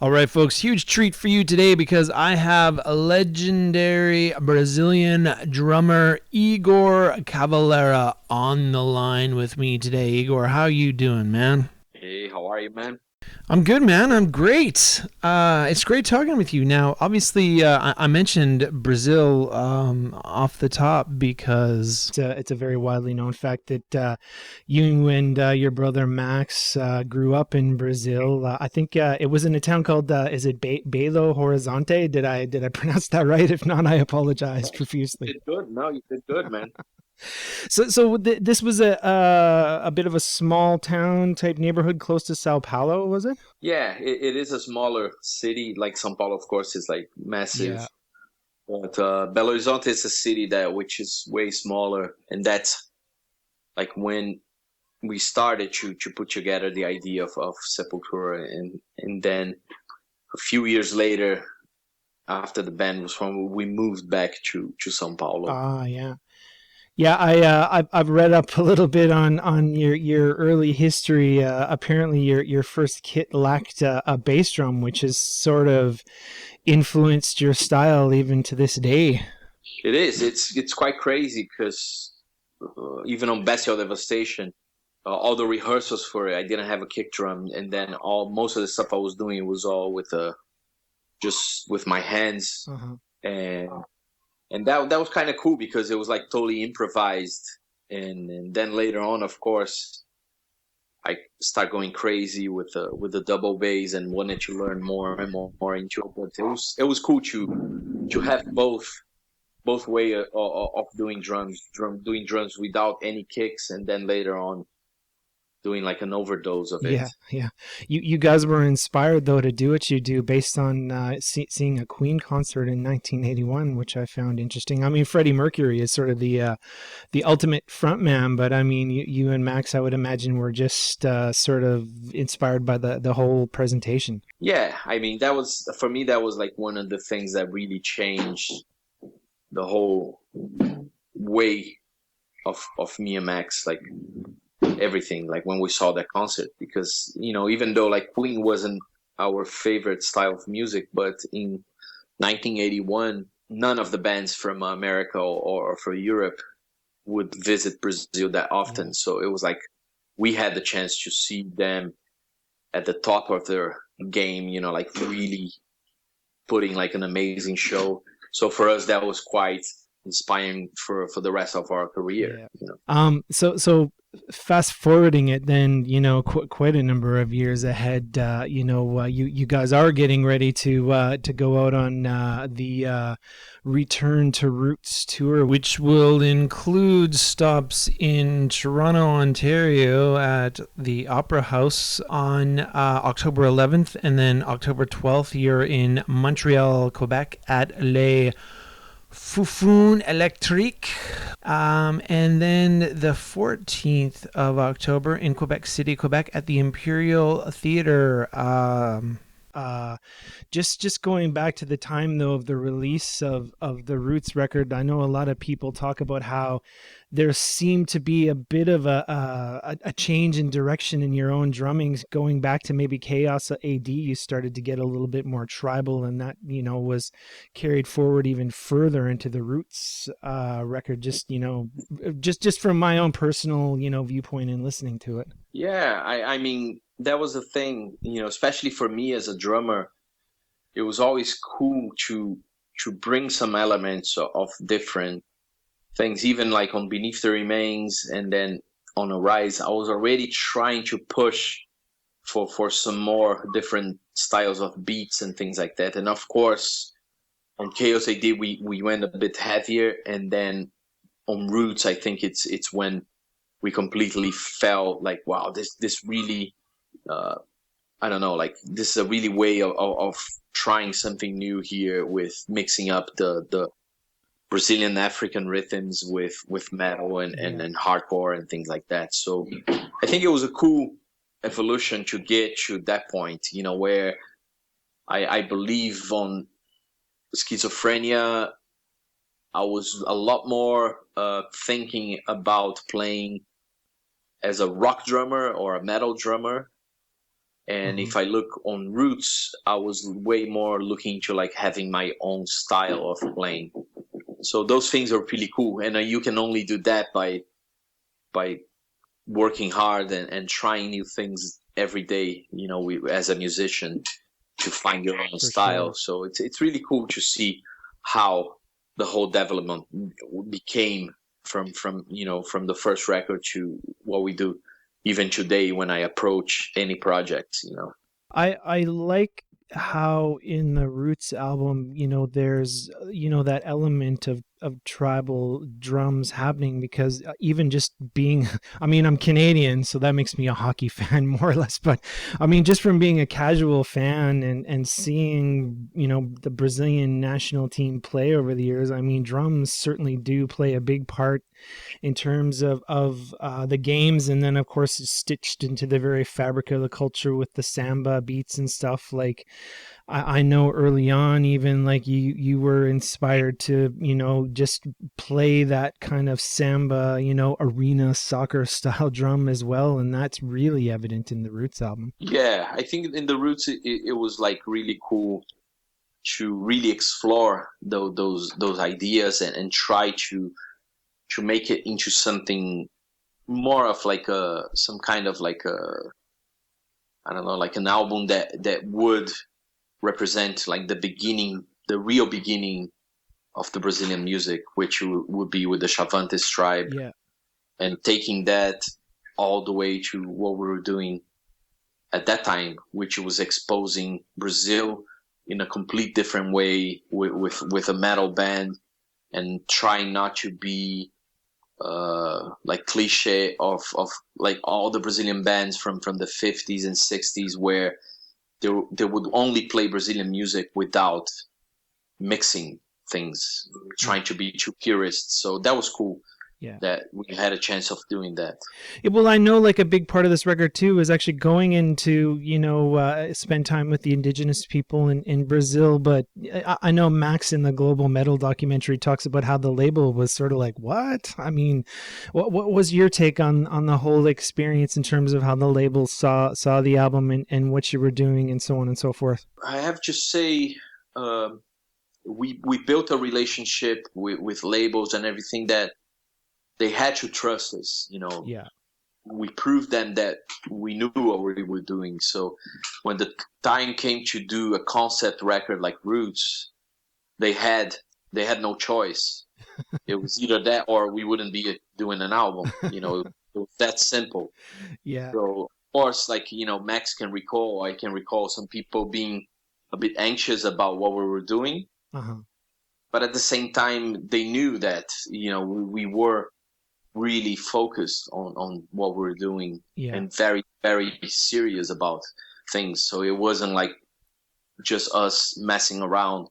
All right, folks, huge treat for you today because I have a legendary Brazilian drummer, Igor Cavalera, on the line with me today. Igor, how you doing, man? Hey, how are you, man? I'm good, man. I'm great. It's great talking with you. Now, obviously, I mentioned Brazil off the top because it's a very widely known fact that you and your brother Max grew up in Brazil. I think it was in a town called is it Belo Horizonte? Did I pronounce that right? If not, I apologize profusely. You did good. No, you did good, man. So this was a bit of a small town type neighborhood close to Sao Paulo, was it? Yeah, it is a smaller city. Like São Paulo, of course, is like massive. Yeah. But Belo Horizonte is a city that which is way smaller, and that's like when we started to put together the idea of Sepultura, and then a few years later, after the band was formed, we moved back to São Paulo. Yeah. Yeah, I've read up a little bit on your early history. Apparently, your first kit lacked a bass drum, which has sort of influenced your style even to this day. It is. It's quite crazy because even on Bestial Devastation, all the rehearsals for it, I didn't have a kick drum, and then all most of the stuff I was doing was all with just with my hands, Uh-huh. and that was kind of cool because it was like totally improvised, and then later on, of course, I start going crazy with the double bass and wanted to learn more and more into it. But it was cool to have both way of doing doing drums without any kicks, and then later on doing like an overdose of it. Yeah, yeah. You guys were inspired though to do what you do based on seeing a Queen concert in 1981, which I found interesting. I mean, Freddie Mercury is sort of the ultimate frontman, but I mean, you and Max, I would imagine, were just sort of inspired by the whole presentation. Yeah, I mean that was for me that was like one of the things that really changed the whole way of me and Max, like everything, like when we saw that concert, because even though like Queen wasn't our favorite style of music, but in 1981 none of the bands from America or from Europe would visit Brazil that Yeah. often, so it was like we had the chance to see them at the top of their game, like really putting like an amazing show. So for us that was quite inspiring for the rest of our Yeah. career. So fast forwarding it, then quite a number of years ahead. You guys are getting ready to go out on the Return to Roots tour, which will include stops in Toronto, Ontario, at the Opera House on October 11th, and then October 12th. You're in Montreal, Quebec, at Les Foufoun Electrique. And then the 14th of October in Quebec City, Quebec, at the Imperial Theatre. Uh, just going back to the time though of the release of the Roots record, I know a lot of people talk about how there seemed to be a bit of a change in direction in your own drumming, going back to maybe Chaos AD. You started to get a little bit more tribal, and that was carried forward even further into the Roots record. Just from my own personal viewpoint in listening to it. Yeah, I mean that was the thing, especially for me as a drummer, it was always cool to bring some elements of different things, even like on Beneath the Remains and then on Arise. I was already trying to push for some more different styles of beats and things like that. And of course, on Chaos AD we went a bit heavier, and then on Roots, I think it's when we completely felt like, wow, this really uh, I don't know, like this is a really way of trying something new here with mixing up the Brazilian African rhythms with metal Yeah. and hardcore and things like that. So I think it was a cool evolution to get to that point, where I believe on Schizophrenia, I was a lot more thinking about playing as a rock drummer or a metal drummer, And if I look on Roots, I was way more looking to like having my own style of playing. So those things are pretty cool, and you can only do that by working hard and trying new things every day. You know, as a musician, to find your own For style. sure. So it's really cool to see how the whole development became from the first record to what we do even today when I approach any project. I like how in the Roots album, there's that element of tribal drums happening, because even just being I mean, I'm Canadian, so that makes me a hockey fan more or less, but I mean, just from being a casual fan and seeing, the Brazilian national team play over the years, I mean, drums certainly do play a big part in terms of the games, and then of course it's stitched into the very fabric of the culture with the samba beats and stuff. Like I know early on, even like you were inspired to just play that kind of samba, arena soccer style drum as well, and that's really evident in the Roots album. Yeah, I think in the Roots it was like really cool to really explore those ideas and try to make it into something more of like some kind of like I don't know, like an album that would represent like the real beginning of the Brazilian music, which would be with the Chavantes tribe, Yeah. and taking that all the way to what we were doing at that time, which was exposing Brazil in a complete different way with a metal band, and trying not to be like cliche of like all the Brazilian bands from the 50s and 60s, where they would only play Brazilian music without mixing things, trying to be too purist. So that was cool Yeah. that we had a chance of doing that. Yeah, well, I know like a big part of this record too is actually going into, spend time with the indigenous people in Brazil. But I know Max in the Global Metal documentary talks about how the label was sort of like, what? I mean, what was your take on the whole experience in terms of how the label saw the album and what you were doing and so on and so forth? I have to say, we built a relationship with labels and everything that they had to trust us. Yeah. We proved them that we knew what we were doing. So when the time came to do a concept record like Roots, they had no choice. It was either that or we wouldn't be doing an album. It was that simple. Yeah. So of course, like Max can recall, I can recall some people being a bit anxious about what we were doing, Uh-huh. but at the same time, they knew that we were really focused on what we were doing, Yeah. and very very serious about things. So it wasn't like just us messing around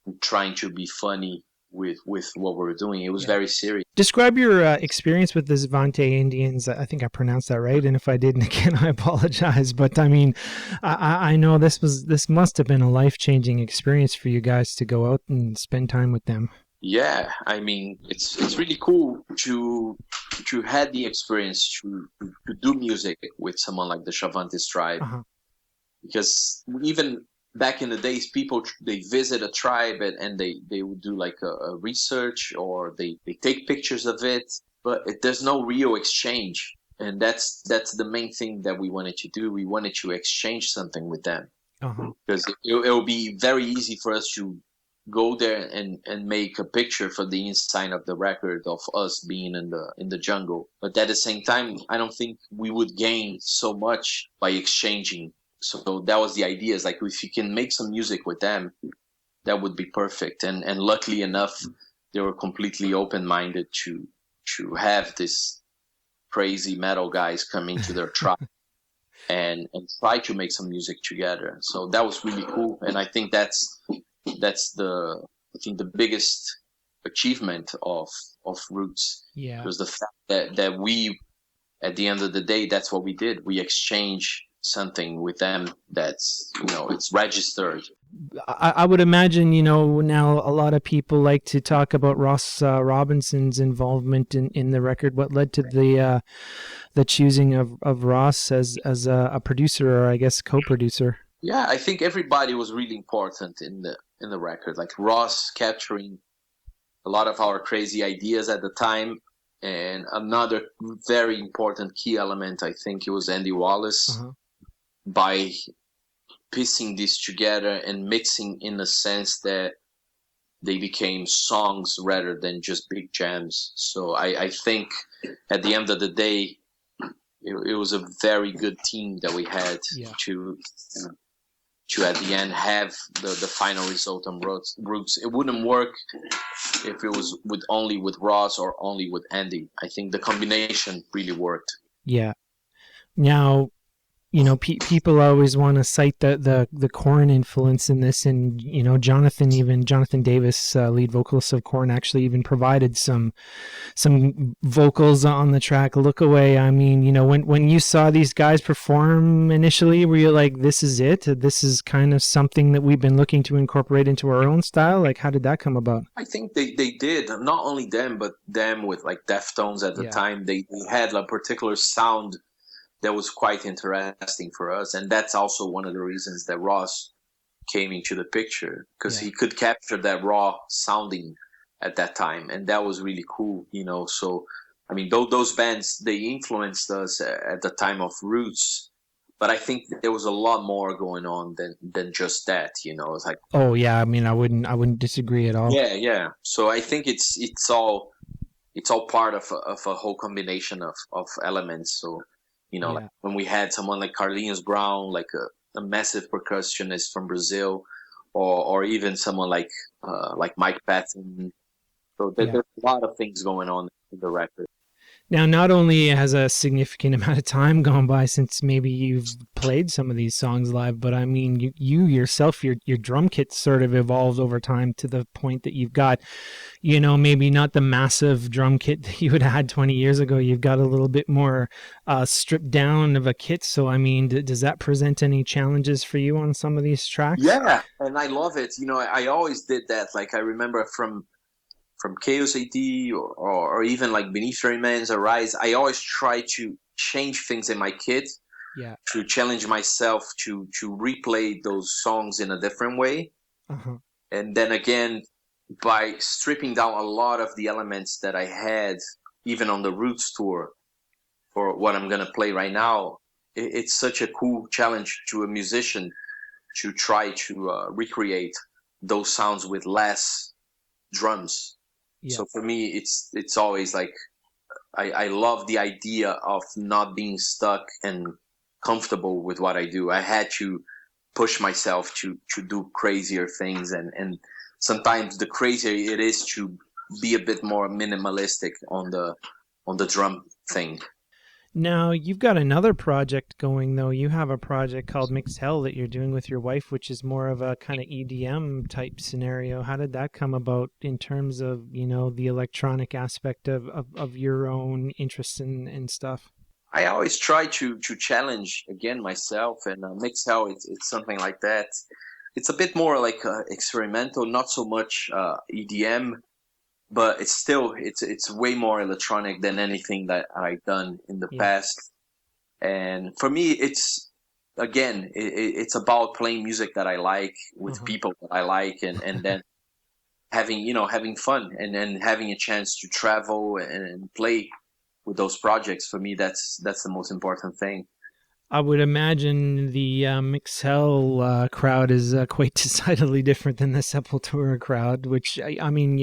and trying to be funny with what we were doing. It was Yeah. very serious. Describe your experience with the Zvante Indians. I think I pronounced that right, and if I didn't, again, I apologize. But I mean, I know this must have been a life-changing experience for you guys to go out and spend time with them. Yeah, I mean, it's really cool to have the experience to do music with someone like the Chavantes tribe, Uh-huh. because even back in the days, people they visit a tribe and they would do like a research, or they take pictures of it, but there's no real exchange, and that's the main thing that we wanted to do. We wanted to exchange something with them, Uh-huh. because it'll be very easy for us to go there and make a picture for the inside of the record of us being in the jungle. But at the same time, I don't think we would gain so much by exchanging. So that was the idea. Is like, if you can make some music with them, that would be perfect. And luckily enough, they were completely open minded to have this crazy metal guys come into their tribe and try to make some music together. So that was really cool. And I think that's the biggest achievement of Roots, Yeah. because the fact that we, at the end of the day, that's what we did. We exchanged something with them that's, it's registered. I would imagine, now a lot of people like to talk about Ross Robinson's involvement in the record. What led to the choosing of Ross as a producer, or I guess co-producer? Yeah, I think everybody was really important in the record. Like Ross capturing a lot of our crazy ideas at the time, and another very important key element, I think it was Andy Wallace, by piecing this together and mixing in the sense that they became songs rather than just big jams. So I think at the end of the day, it was a very good team that we had to at the end have the final result on Roots. It wouldn't work if it was only with Ross or only with Andy. I think the combination really worked. Yeah. Now, people always want to cite the Korn influence in this, and Jonathan Davis, lead vocalist of Korn, actually even provided some vocals on the track "Look Away." I mean, when you saw these guys perform initially, were you like, "This is it? This is kind of something that we've been looking to incorporate into our own style"? Like, how did that come about? I think they did. Not only them, but them with like Deftones at the time. They had a particular sound that was quite interesting for us, and that's also one of the reasons that Ross came into the picture, because he could capture that raw sounding at that time, and that was really cool. So I mean, those bands, they influenced us at the time of Roots, but I think there was a lot more going on than just that. It's like, oh yeah, I mean, I wouldn't disagree at all. Yeah. So I think it's all part of a whole combination of elements. So like when we had someone like Carlinhos Brown, like a massive percussionist from Brazil, or even someone like Mike Patton. So there's a lot of things going on in the record. Now, not only has a significant amount of time gone by since maybe you've played some of these songs live, but I mean, you yourself, your drum kit sort of evolved over time to the point that you've got, maybe not the massive drum kit that you had had 20 years ago. You've got a little bit more stripped down of a kit. So, I mean, does that present any challenges for you on some of these tracks? Yeah, and I love it. I always did that. Like I remember from Chaos AD or even like Beneath Your Man's Arise, I always try to change things in my kit to challenge myself to replay those songs in a different way. And then again, by stripping down a lot of the elements that I had even on the Roots tour for what I'm going to play right now, it's such a cool challenge to a musician to try to recreate those sounds with less drums. So for me, it's always like I love the idea of not being stuck and comfortable with what I do. I had to push myself to do crazier things, and sometimes the crazier it is to be a bit more minimalistic on the drum thing. Now, you've got another project going, though. You have a project called MIXHELL that you're doing with your wife, which is more of a kind of EDM type scenario. How did that come about in terms of, the electronic aspect of your own interests and stuff? I always try to challenge, again, myself, and MIXHELL, it's something like that. It's a bit more like experimental, not so much EDM, but it's still it's way more electronic than anything that I've done in the past. And for me, it's again it's about playing music that I like with people that I like, and then having fun and then having a chance to travel and play with those projects. For me, that's the most important thing. I would imagine the MIXHELL crowd is quite decidedly different than the Sepultura crowd, which, I mean,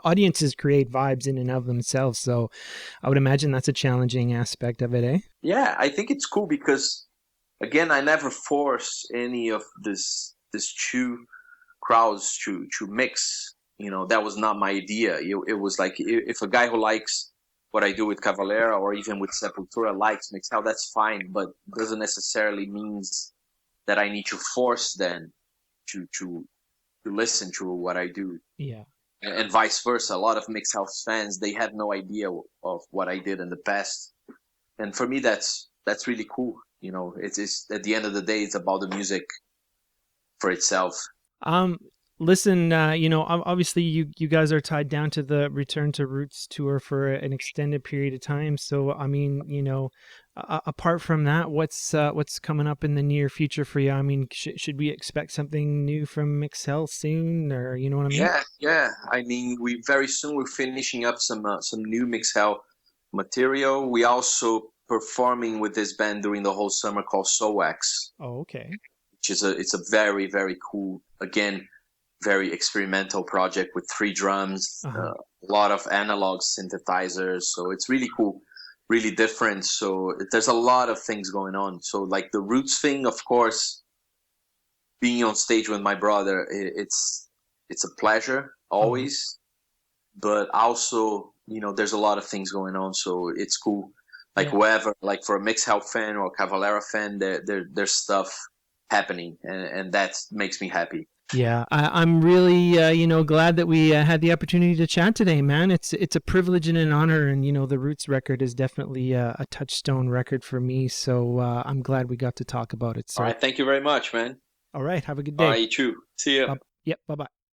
audiences create vibes in and of themselves. So I would imagine that's a challenging aspect of it, eh? Yeah, I think it's cool because, again, I never force any of this two crowds to mix. That was not my idea. It was like if a guy who likes what I do with Cavalera or even with Sepultura likes MIXHELL, that's fine, but doesn't necessarily means that I need to force them to listen to what I do. Yeah. And vice versa. A lot of MIXHELL fans, they have no idea of what I did in the past. And for me, that's really cool. It's at the end of the day, it's about the music for itself. Um, listen, obviously you guys are tied down to the Return to Roots tour for an extended period of time. So, I mean, apart from that, what's coming up in the near future for you? I mean, should we expect something new from MIXHELL soon, or you know what I mean? Yeah. I mean, we very soon we're finishing up some new MIXHELL material. We also performing with this band during the whole summer called SOAX, Oh, okay. which is a very very cool, again, very experimental project with three drums, Uh-huh. a lot of analog synthesizers. So it's really cool, really different. So there's a lot of things going on. So like the roots thing, of course, being on stage with my brother, it's a pleasure Uh-huh. always. But also, there's a lot of things going on, so it's cool. Like Yeah. whoever, like for a Mixed Help fan or a Cavalera fan, there's stuff happening, and that makes me happy. Yeah, I'm really, glad that we had the opportunity to chat today, man. It's a privilege and an honor, and the Roots record is definitely a touchstone record for me. So I'm glad we got to talk about it, All sir. right, thank you very much, man. All right, have a good All day. right, you too. See ya. Bye. Yep, bye bye.